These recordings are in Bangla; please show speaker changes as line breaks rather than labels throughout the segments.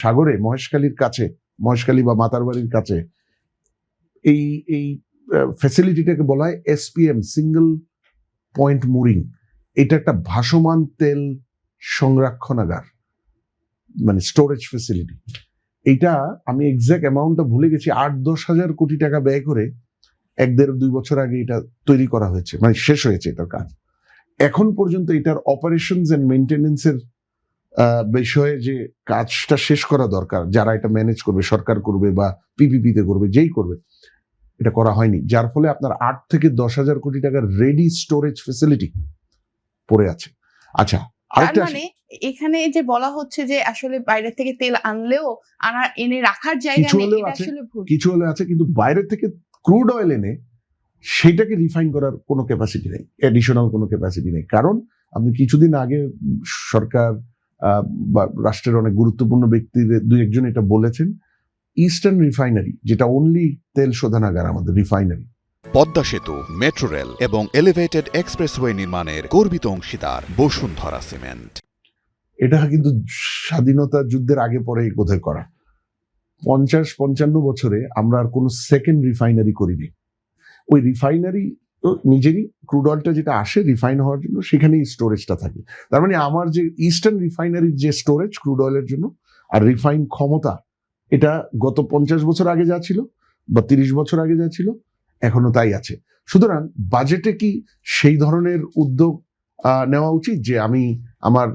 সাগরে মহেশখালীর কাছে, মহেশখালী বা মাতারবাড়ির কাছে এই এই ফ্যাসিলিটিটাকে বলা হয় SPM, সিঙ্গেল পয়েন্ট মুরিং। এটা একটা ভাসমান তেল সংরক্ষণাগার, মানে স্টোরেজ ফ্যাসিলিটি। এইটা আমি এক্সাক্ট অ্যামাউন্টটা ভুলে গেছি, 8-10 হাজার কোটি টাকা ব্যয় করে 1-1.5-2 বছর আগে এটা তৈরি করা হয়েছে, মানে শেষ হয়েছে এটার কাজ। এখন পর্যন্ত এটার অপারেশনস এন্ড মেইনটেনেন্সের বিষয়ে যে কাজটা শেষ করা দরকার, যারা এটা ম্যানেজ করবে, সরকার করবে বা পিপিপিতে করবে, যেই করবে, এটা করা হয়নি। যার ফলে আপনার 8-10 হাজার কোটি টাকার রেডি স্টোরেজ ফ্যাসিলিটি পড়ে আছে। আচ্ছা, আরেকটা
মানে এখানে যে বলা হচ্ছে যে আসলে বাইরে থেকে তেল আনলেও এনে রাখার জায়গা নেই, এটা আসলে ভুল।
কিছু হলে আছে, কিন্তু বাইরে থেকে ক্রুড অয়েল এনে সেটাকে রিফাইন করার কোনো ক্যাপাসিটি নেই, এডিশনাল কোনো ক্যাপাসিটি নেই। কারণ আপনি কিছুদিন আগে সরকার বা রাষ্ট্রের অনেক গুরুত্বপূর্ণ ব্যক্তির 2-1 জন এটা বলেছেন, ইস্টার্ন রিফাইনারি, যেটা অনলি তেল শোধনাগার, আমাদের রিফাইনারি,
পদ্মা সেতু, মেট্রো রেল এবং এলিভেটেড এক্সপ্রেসওয়ে নির্মাণের গর্বিত অংশীদার বসুন্ধরা সিমেন্ট।
এটা কিন্তু স্বাধীনতা যুদ্ধের আগে পরে বোধহয় করা। 50-55 বছরে আমরা আর কোনো সেকেন্ড রিফাইনারি করিনি। ওই রিফাইনারি নিজেরই ক্রুড অয়েলটা যেটা আসে রিফাইন হওয়ার জন্য, সেখানেই স্টোরেজটা থাকে। তার মানে আমার যে ইস্টার্ন রিফাইনারির যে স্টোরেজ ক্রুড অয়েলের জন্য আর রিফাইন ক্ষমতা, এটা গত 50 বছর আগে যা ছিল বা 30 বছর আগে যা ছিল, এখনো তাই আছে। সুতরাং বাজেটে কি সেই ধরনের উদ্যোগ নেওয়া উচিত যে আমি আমার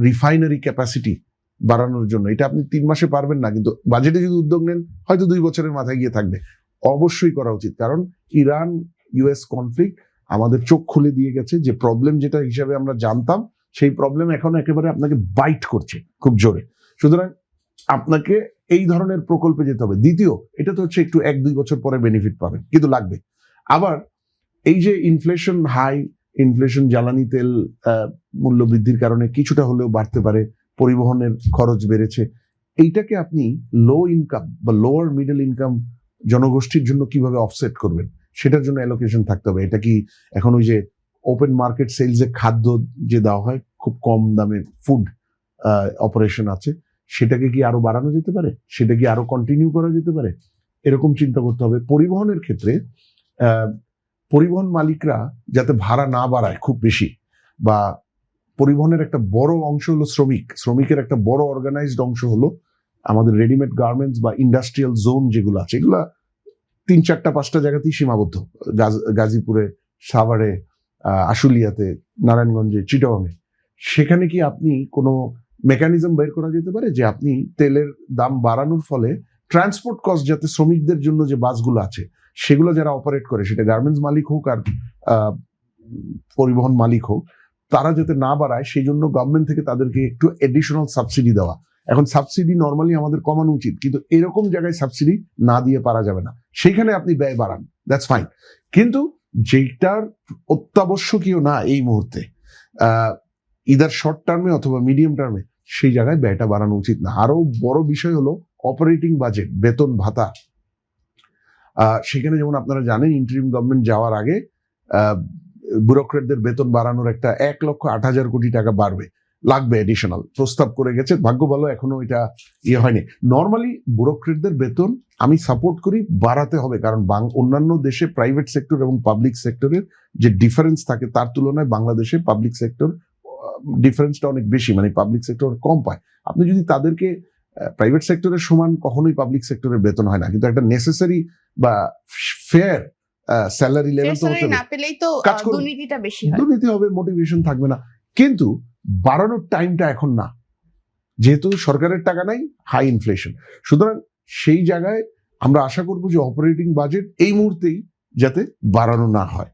রিফাইনারি ক্যাপাসিটি বাড়ানোর জন্য? এটা আপনি 3 মাসে পারবেন না, কিন্তু বাজেটে যদি উদ্যোগ নেন হয়তো 2 বছরের মাথায় গিয়ে থাকবে। অবশ্যই করা উচিত, কারণ ইরান US কনফ্লিক্ট আমাদের চোখ খুলে দিয়ে গেছে যে প্রবলেম যেটা হিসাবে আমরা জানতাম, সেই প্রবলেম এখন একেবারে আপনাকে বাইট করছে খুব জোরে। সুতরাং আপনাকে এই ধরনের প্রকল্পে যেতে হবে। দ্বিতীয়, এটা তো হচ্ছে একটু 1-2 বছর পরে বেনিফিট পাবেন, কিন্তু লাগবে। আবার এই যে ইনফ্লেশন, হাই ইনফ্লেশন, জ্বালানি তেল মূল্য বৃদ্ধির কারণে কিছুটা হলেও বাড়তে পারে, পরিবহনের খরচ বেড়েছে, এইটাকে আপনি লো ইনকাম বা লোয়ার মিডল ইনকাম জনগোষ্ঠীর জন্য কিভাবে অফসেট করবেন, সেটার জন্য অ্যালোকেশন থাকতে হবে। এটা কি এখন ওই যে ওপেন মার্কেট সেলসে খাদ্য যে দেওয়া হয়, খুব কম দামে ফুড অপারেশন আছে, সেটাকে কি আরো বাড়ানো যেতে পারে? সেটা কি আরো কন্টিনিউ করা যেতে পারে? এরকম চিন্তা করতে হবে। পরিবহনের ক্ষেত্রে পরিবহন মালিকরা যাতে ভাড়া না বাড়ায় খুব বেশি, বা পরিবহনের একটা বড় অংশ হলো শ্রমিকের একটা বড় অর্গানাইজড অংশ হলো আমাদের রেডিমেড গার্মেন্টস বা ইন্ডাস্ট্রিয়াল জোন যেগুলো আছে, এগুলা 3-4-5টা জায়গাতেই সীমাবদ্ধ। গাজীপুরে, সাভারে, আশুলিয়াতে, নারায়ণগঞ্জে, চিটাগাংয়ে। সেখানে কি আপনি কোনো মেকানিজম বের করা যেতে পারে যে আপনি তেলের দাম বাড়ানোর ফলে ট্রান্সপোর্ট কস্ট, যাতে শ্রমিকদের জন্য যে বাসগুলো আছে সেগুলো যারা অপারেট করে, সেটা গার্মেন্টস মালিক হোক আর পরিবহন মালিক হোক, তারা যাতে না বাড়ায়, সেই জন্য গভর্নমেন্ট থেকে তাদেরকে একটু এডিশনাল সাবসিডি দেওয়া। এখন সাবসিডি নর্মালি আমাদের কমানো উচিত, কিন্তু এরকম জায়গায় সাবসিডি না দিয়ে পারা যাবে না। সেইখানে আপনি ব্যয় বাড়ান, দ্যাটস ফাইন, কিন্তু যেটার অত্যাবশ্যকীয় না এই মুহূর্তে, ইদার শর্ট টার্মে অথবা মিডিয়াম টার্মে, সেই জায়গায় ব্যয়টা বাড়ানো উচিত না। আরো বড় বিষয় হলো অপারেটিং বাজেট, বেতন ভাতা। সেখানে যেমন আপনারা জানেন, ইন্টারিম গভর্নমেন্ট যাওয়ার আগে ব্যুরোক্রেটদের বেতন বাড়ানোর একটা 1,08,000 কোটি টাকা লাগবে এডিশনাল প্রস্তাব করে গেছে। ভাগ্য ভালো এখনো এটা হয়নি। নর্মালি ব্যুরোক্রেটদের বেতন আমি সাপোর্ট করি, বাড়াতে হবে, কারণ অন্যান্য দেশে প্রাইভেট সেক্টর এবং পাবলিক সেক্টরের যে ডিফারেন্স থাকে, তার তুলনায় বাংলাদেশে পাবলিক সেক্টর ডিফারেন্সটা অনেক বেশি, মানে পাবলিক সেক্টর কম পায়। আপনি যদি তাদেরকে প্রাইভেট সেক্টরের সমান, কখনোই পাবলিক সেক্টরের বেতন হয় না, কিন্তু একটা নেসেসারি বা ফেয়ার স্যালারি লেভেল তো হতে হবে। দুর্নীতি হবে, মোটিভেশন থাকবে না। কিন্তু বাড়ানোর টাইমটা এখন না, যেহেতু সরকারের টাকা নাই, হাই ইনফ্লেশন। সুতরাং সেই জায়গায় আমরা আশা করবো যে অপারেটিং বাজেট এই মুহূর্তেই যাতে বাড়ানো না হয়।